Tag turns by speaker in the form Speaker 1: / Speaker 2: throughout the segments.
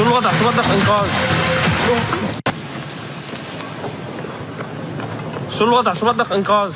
Speaker 1: الوضع في مطلق إنقاذ. شو الوضع في مطلق إنقاذ.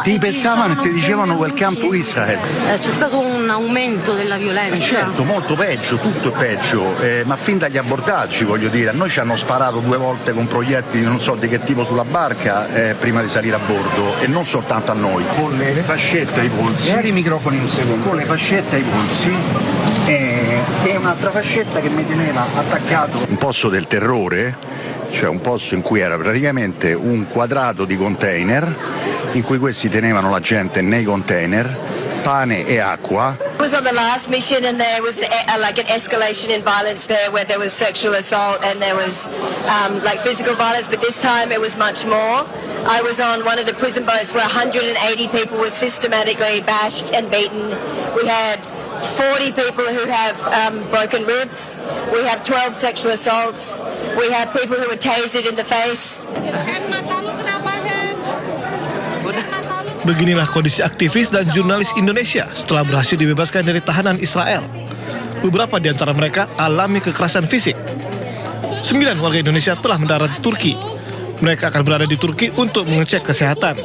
Speaker 2: Ti pesavano e ti dicevano welcome to Israel.
Speaker 3: C'è stato un aumento della violenza.
Speaker 2: Certo, molto peggio, tutto è peggio, ma fin dagli abbordaggi, voglio dire, a noi ci hanno sparato 2 volte con proiettili non so di che tipo sulla barca prima di salire a bordo, e non soltanto a noi. Con le fascette ai polsi, i microfoni un secondo, con le fascette ai polsi e un'altra fascetta che mi teneva attaccato. Un posto del terrore, cioè un posto in cui era praticamente un quadrato di container in cui questi tenevano la gente nei container, pane e acqua.
Speaker 4: I was on the last mission and there was like an escalation in violence there where there was sexual assault and there was like physical violence, but this time it was much more. I was on one of the prison boats where 180 people were systematically bashed and beaten. We had 40 people who have broken ribs. We have 12 sexual assaults. We have people who were tasered in the face.
Speaker 5: Beginilah kondisi aktivis dan jurnalis Indonesia setelah berhasil dibebaskan dari tahanan Israel. Beberapa di antara mereka alami kekerasan fisik. 9 warga Indonesia telah mendarat di Turki. Mereka akan berada di Turki untuk mengecek kesehatan.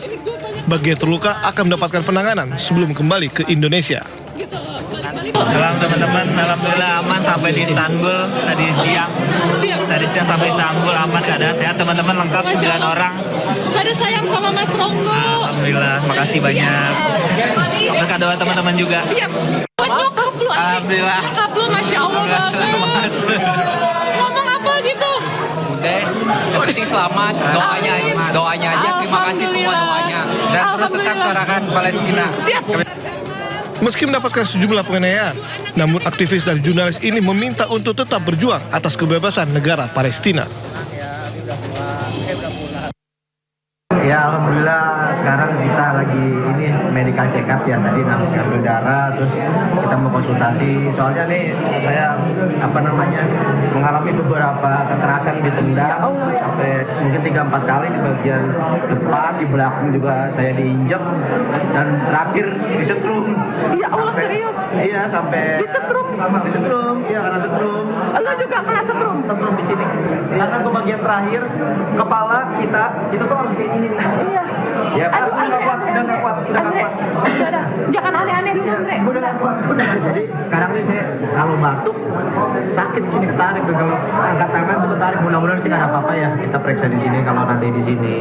Speaker 5: Bagi yang terluka akan mendapatkan penanganan sebelum kembali ke Indonesia.
Speaker 6: Salam teman-teman, alhamdulillah aman sampai di Istanbul tadi siang. Tadi siang sampai Istanbul aman, keadaan sehat, teman-teman lengkap 9 orang.
Speaker 7: Ada sayang sama Mas Ronggo.
Speaker 6: Alhamdulillah, makasih banyak. Berkat doa teman-teman juga.
Speaker 7: Buat nyokap lu.
Speaker 6: Alhamdulillah.
Speaker 7: Nyokap lu, Masya Allah banget. Ngomong apa gitu?
Speaker 8: Udah, yang penting selamat, doanya aja, terima kasih semua doanya. Dan terus tetap suarakan Palestina.
Speaker 7: Siap.
Speaker 5: Meski mendapatkan sejumlah penganiayaan, namun aktivis dan jurnalis ini meminta untuk tetap berjuang atas kebebasan negara Palestina.
Speaker 9: Ya alhamdulillah sekarang kita lagi ini medical check up ya, tadi habis ngambil darah terus kita mau konsultasi, soalnya nih saya mengalami beberapa kekerasan di pundak sampai mungkin 3-4 kali di bagian depan, di belakang juga saya diinjek dan terakhir disetrum.
Speaker 7: Ya Allah, serius?
Speaker 9: Iya, sampai
Speaker 7: disetrum.
Speaker 9: Iya, karena setrum.
Speaker 7: Lu juga kena setrum?
Speaker 9: Setrum di sini. Karena ke bagian terakhir kepala kita itu tuh harus kayak gini nih.
Speaker 7: Iya.
Speaker 9: Ya, udah nggak kuat.
Speaker 7: Udah. Jangan aneh-aneh dulu, Andre.
Speaker 9: Udah nggak kuat. Jadi sekarang nih saya kalau batuk sakit sini, ketarik tuh, kalau angkat tangan tuh ketarik. Mudah-mudahan sih nggak apa-apa ya. Kita periksa di sini, kalau nanti di sini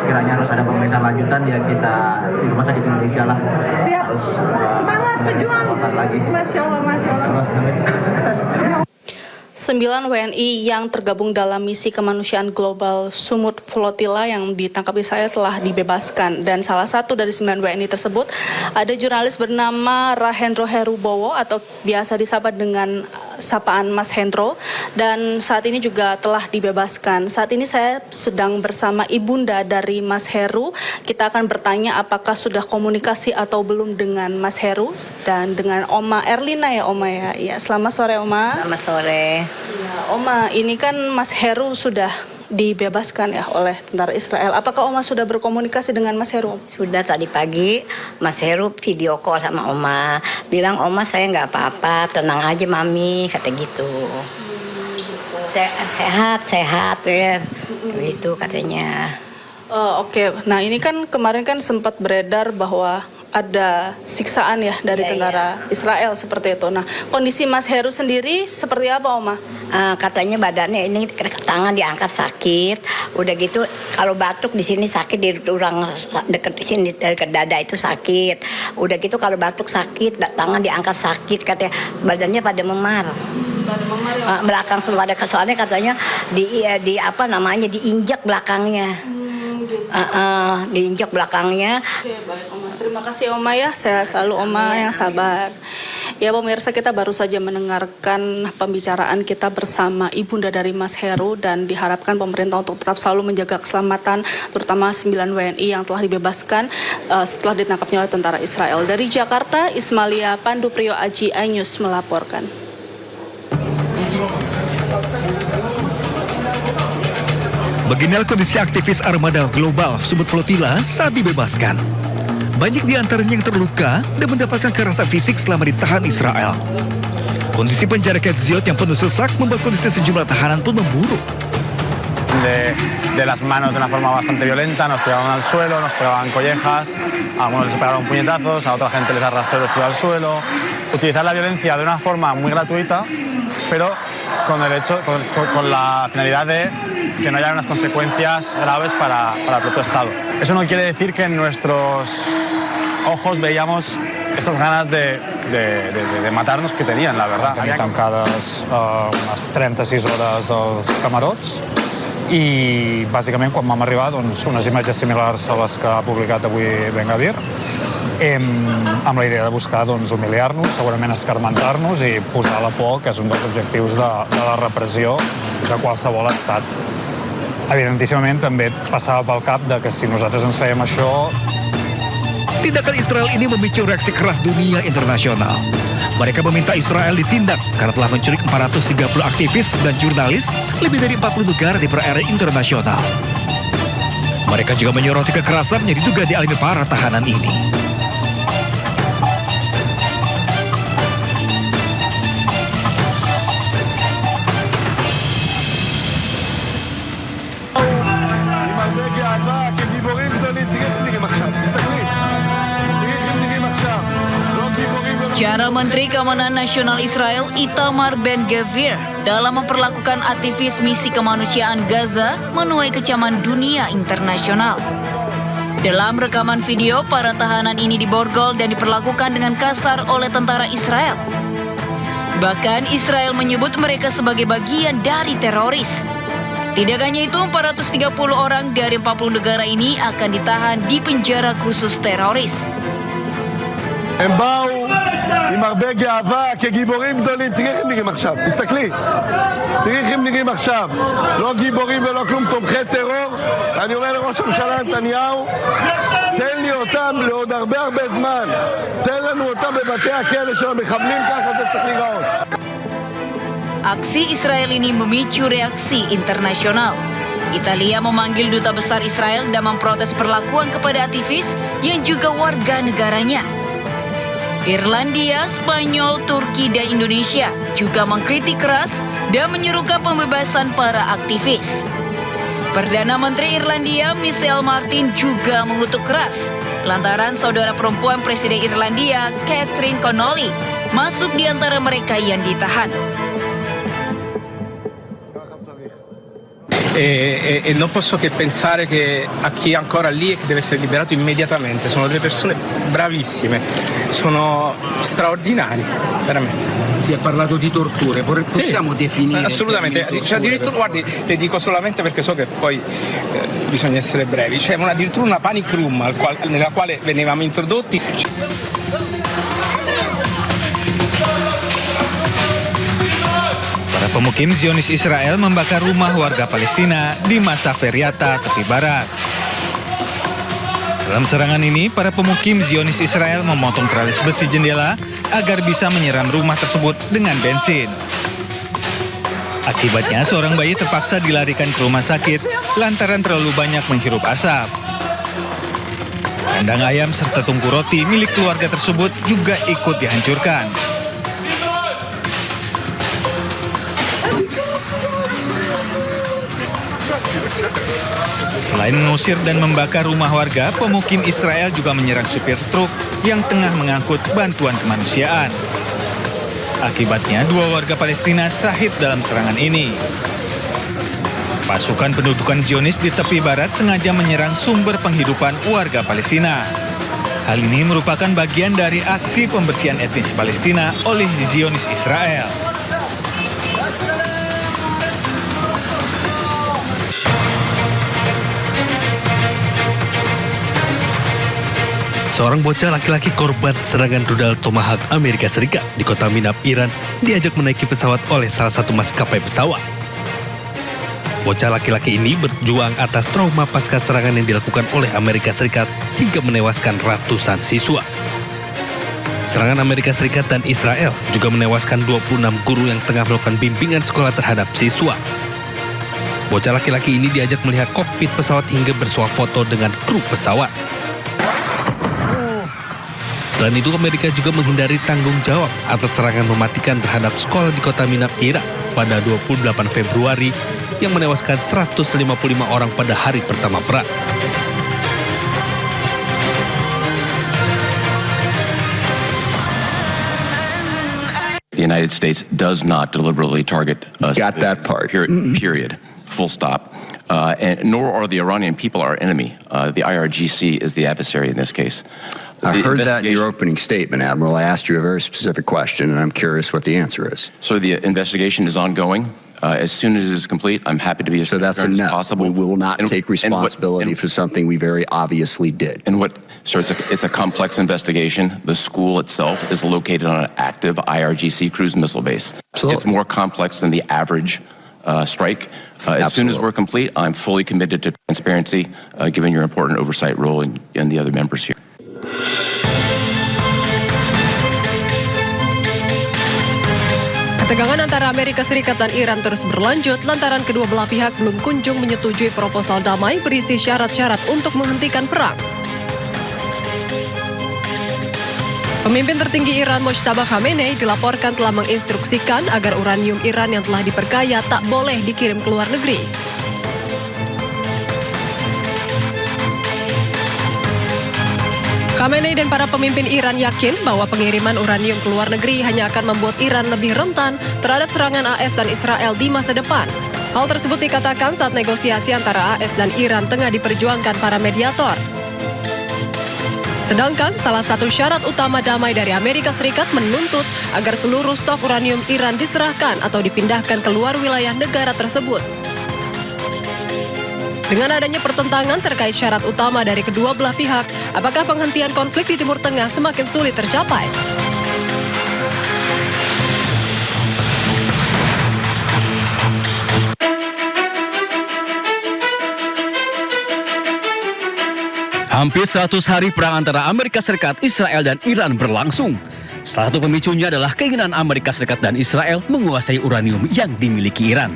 Speaker 9: sekiranya harus ada pemeriksaan lanjutan ya kita di rumah sakit Indonesia lah.
Speaker 7: Siap.
Speaker 9: Harus
Speaker 7: semangat pejuang.
Speaker 9: Lagi.
Speaker 7: Masya Allah.
Speaker 10: 9 WNI yang tergabung dalam misi kemanusiaan global Sumut Flotilla yang ditangkap Israel telah dibebaskan, dan salah satu dari 9 WNI tersebut ada jurnalis bernama Rahendro Herubowo atau biasa disapa dengan sapaan Mas Hendro, dan saat ini juga telah dibebaskan. Saat ini saya sedang bersama ibunda dari Mas Heru. Kita akan bertanya apakah sudah komunikasi atau belum dengan Mas Heru dan dengan Oma Erlina ya Oma ya. Ya, selamat sore Oma.
Speaker 3: Selamat sore.
Speaker 10: Ya, Oma, ini kan Mas Heru sudah dibebaskan ya oleh tentara Israel. Apakah Oma sudah berkomunikasi dengan Mas Heru?
Speaker 3: Sudah, tadi pagi Mas Heru video call sama Oma. Bilang, Oma saya nggak apa-apa, tenang aja Mami, kata gitu. Sehat ya, gitu katanya.
Speaker 10: Oke. Nah ini kan kemarin kan sempat beredar bahwa ada siksaan ya dari tentara Israel seperti itu. Nah, kondisi Mas Heru sendiri seperti apa, Oma?
Speaker 3: Katanya badannya ini tangan diangkat sakit. Udah gitu kalau batuk di sini sakit, di tulang dekat sini dekat dada itu sakit. Udah gitu kalau batuk sakit, tangan diangkat sakit, katanya badannya pada memar. Belakang soalnya katanya di apa namanya diinjak belakangnya. Diinjak belakangnya.
Speaker 10: Oke, baik Oma. Terima kasih Oma ya. Saya selalu Oma yang sabar. Ya pemirsa, kita baru saja mendengarkan pembicaraan kita bersama ibunda dari Mas Heru, dan diharapkan pemerintah untuk tetap selalu menjaga keselamatan terutama 9 WNI yang telah dibebaskan setelah ditangkapnya oleh tentara Israel. Dari Jakarta, Ismalia Pandu Priyo Aji iNews melaporkan.
Speaker 11: Beginilah kondisi aktivis armada global Sumut Flotilla saat dibebaskan. Banyak di antaranya yang terluka dan mendapatkan kekerasan fisik selama ditahan Israel. Kondisi penjara Ketziot yang penuh sesak membuat kondisi sejumlah tahanan pun memburuk.
Speaker 12: De las manos de una forma bastante violenta, nos pegaban al suelo, nos pegaban collejas, a algunos les pegaron puñetazos, a otra gente les arrastró y los tiró al suelo. Utilizar la violencia de una forma muy gratuita, pero con la finalidad de que no haya unas consecuencias graves para el propio Estado. Eso no quiere decir que en nuestros ojos veíamos estas ganas de matar-nos que tenien, la verdad.
Speaker 13: Tenien tancades unes 36 hores als camarots i bàsicament quan vam arribar unes imatges similars a les que ha publicat avui Ben Gvir amb la idea de buscar humiliar-nos, segurament escarmentar-nos i posar la por, que és un dels objectius de la repressió de qualsevol estat. Evidentíssimament també passava pel cap de que si nosaltres ens fèiem això.
Speaker 11: Tindakan Israel ini memicu reaksi keras dunia internasional. Mereka meminta Israel ditindak karena telah menculik 430 aktivis dan jurnalis lebih dari 40 negara di perairan internasional. Mereka juga menyoroti kekerasan yang diduga dialami para tahanan ini.
Speaker 14: Cara Menteri Keamanan Nasional Israel Itamar Ben Gvir dalam memperlakukan aktivis misi kemanusiaan Gaza menuai kecaman dunia internasional. Dalam rekaman video, para tahanan ini diborgol dan diperlakukan dengan kasar oleh tentara Israel. Bahkan Israel menyebut mereka sebagai bagian dari teroris. Tidak hanya itu, 430 orang dari 40 negara ini akan ditahan di penjara khusus teroris.
Speaker 15: הם באו עם הרבה גאווה כגיבורים גדולים. תראי איך הם נראים עכשיו, תסתכלי, תראי איך הם נראים עכשיו, לא גיבורים ולא כלום, תומכי טרור. אני אומר לראש הממשלה נתניהו, תן לי אותם לעוד הרבה זמן, תן לנו אותם בבתי הכלא של המחבלים, ככה זה צריך להיראות.
Speaker 14: Aksi Israel ini memicu reaksi internasional. Italia memanggil duta besar Israel dan memprotes perlakuan kepada aktivis yang juga warga negaranya. Irlandia, Spanyol, Turki, dan Indonesia juga mengkritik keras dan menyerukan pembebasan para aktivis. Perdana Menteri Irlandia Michelle Martin juga mengutuk keras lantaran saudara perempuan Presiden Irlandia Catherine Connolly masuk di antara mereka yang ditahan.
Speaker 1: E non posso che pensare che a chi è ancora lì e che deve essere liberato immediatamente. Sono delle persone bravissime, sono straordinari, veramente.
Speaker 8: Si è parlato di torture, possiamo definire?
Speaker 1: Assolutamente, cioè, addirittura, guardi, le dico solamente perché so che poi bisogna essere brevi. C'è addirittura una panic room nella quale venivamo introdotti.
Speaker 16: Para pemukim Zionis Israel membakar rumah warga Palestina di Masa Feriata, tepi barat. Dalam serangan ini, para pemukim Zionis Israel memotong teralis besi jendela agar bisa menyiram rumah tersebut dengan bensin. Akibatnya, seorang bayi terpaksa dilarikan ke rumah sakit lantaran terlalu banyak menghirup asap. Kandang ayam serta tungku roti milik keluarga tersebut juga ikut dihancurkan. Selain mengusir dan membakar rumah warga, pemukim Israel juga menyerang supir truk yang tengah mengangkut bantuan kemanusiaan. Akibatnya, 2 warga Palestina syahid dalam serangan ini. Pasukan pendudukan Zionis di tepi barat sengaja menyerang sumber penghidupan warga Palestina. Hal ini merupakan bagian dari aksi pembersihan etnis Palestina oleh Zionis Israel.
Speaker 11: Seorang bocah laki-laki korban serangan rudal Tomahawk Amerika Serikat di kota Minab, Iran, diajak menaiki pesawat oleh salah satu maskapai pesawat. Bocah laki-laki ini berjuang atas trauma pasca serangan yang dilakukan oleh Amerika Serikat hingga menewaskan ratusan siswa. Serangan Amerika Serikat dan Israel juga menewaskan 26 guru yang tengah melakukan bimbingan sekolah terhadap siswa. Bocah laki-laki ini diajak melihat kokpit pesawat hingga bersuah foto dengan kru pesawat. Selain itu, Amerika juga menghindari tanggung jawab atas serangan mematikan terhadap sekolah di kota Minab, Irak pada 28 Februari yang menewaskan 155 orang pada hari pertama perang.
Speaker 17: The United States does not deliberately target us. Got that part. Period. Full stop. And nor are the Iranian people our enemy. The IRGC is the adversary in this case.
Speaker 18: I heard that in your opening statement, Admiral. I asked you a very specific question, and I'm curious what the answer is.
Speaker 17: So the investigation is ongoing. As soon as it is complete, I'm happy to be as transparent as possible.
Speaker 18: We will not take responsibility for something we very obviously did.
Speaker 17: And what, sir, it's a complex investigation. The school itself is located on an active IRGC cruise missile base.
Speaker 18: Absolutely.
Speaker 17: It's more complex than the average strike. As soon as we're complete, I'm fully committed to transparency, given your important oversight role and the other members here.
Speaker 19: Ketegangan antara Amerika Serikat dan Iran terus berlanjut lantaran kedua belah pihak belum kunjung menyetujui proposal damai berisi syarat-syarat untuk menghentikan perang. Pemimpin tertinggi Iran Mojtaba Khamenei dilaporkan telah menginstruksikan agar uranium Iran yang telah diperkaya tak boleh dikirim ke luar negeri. Khamenei dan para pemimpin Iran yakin bahwa pengiriman uranium ke luar negeri hanya akan membuat Iran lebih rentan terhadap serangan AS dan Israel di masa depan. Hal tersebut dikatakan saat negosiasi antara AS dan Iran tengah diperjuangkan para mediator. Sedangkan salah satu syarat utama damai dari Amerika Serikat menuntut agar seluruh stok uranium Iran diserahkan atau dipindahkan ke luar wilayah negara tersebut. Dengan adanya pertentangan terkait syarat utama dari kedua belah pihak, apakah penghentian konflik di Timur Tengah semakin sulit tercapai?
Speaker 20: Hampir 100 hari perang antara Amerika Serikat, Israel, dan Iran berlangsung. Salah satu pemicunya adalah keinginan Amerika Serikat dan Israel menguasai uranium yang dimiliki Iran.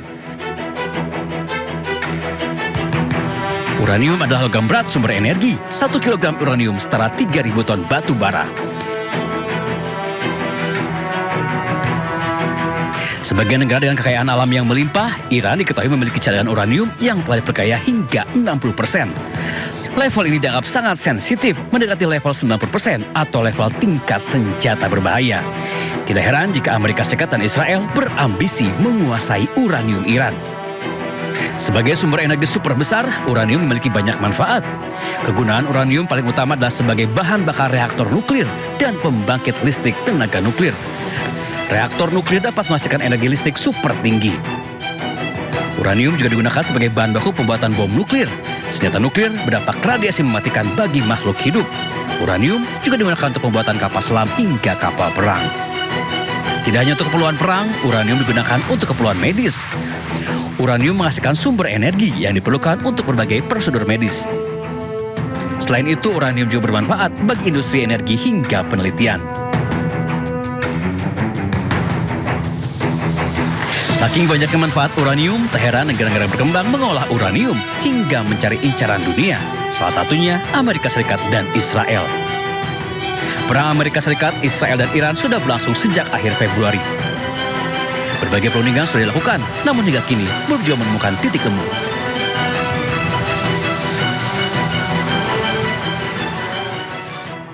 Speaker 20: Uranium adalah logam berat sumber energi. 1 kg uranium setara 3.000 ton batu bara. Sebagai negara dengan kekayaan alam yang melimpah, Iran diketahui memiliki cadangan uranium yang telah diperkaya hingga 60%. Level ini dianggap sangat sensitif, mendekati level 90% atau level tingkat senjata berbahaya. Tidak heran jika Amerika Serikat dan Israel berambisi menguasai uranium Iran. Sebagai sumber energi super besar, uranium memiliki banyak manfaat. Kegunaan uranium paling utama adalah sebagai bahan bakar reaktor nuklir dan pembangkit listrik tenaga nuklir. Reaktor nuklir dapat menghasilkan energi listrik super tinggi. Uranium juga digunakan sebagai bahan baku pembuatan bom nuklir. Senjata nuklir berdampak radiasi mematikan bagi makhluk hidup. Uranium juga digunakan untuk pembuatan kapal selam hingga kapal perang. Tidak hanya untuk keperluan perang, uranium digunakan untuk keperluan medis. Uranium menghasilkan sumber energi yang diperlukan untuk berbagai prosedur medis. Selain itu, uranium juga bermanfaat bagi industri energi hingga penelitian. Saking banyaknya manfaat uranium, tak heran negara-negara berkembang mengolah uranium hingga mencari incaran dunia. Salah satunya Amerika Serikat dan Israel. Perang Amerika Serikat, Israel, dan Iran sudah berlangsung sejak akhir Februari. Berbagai perundingan sudah dilakukan, namun hingga kini belum juga menemukan titik temu.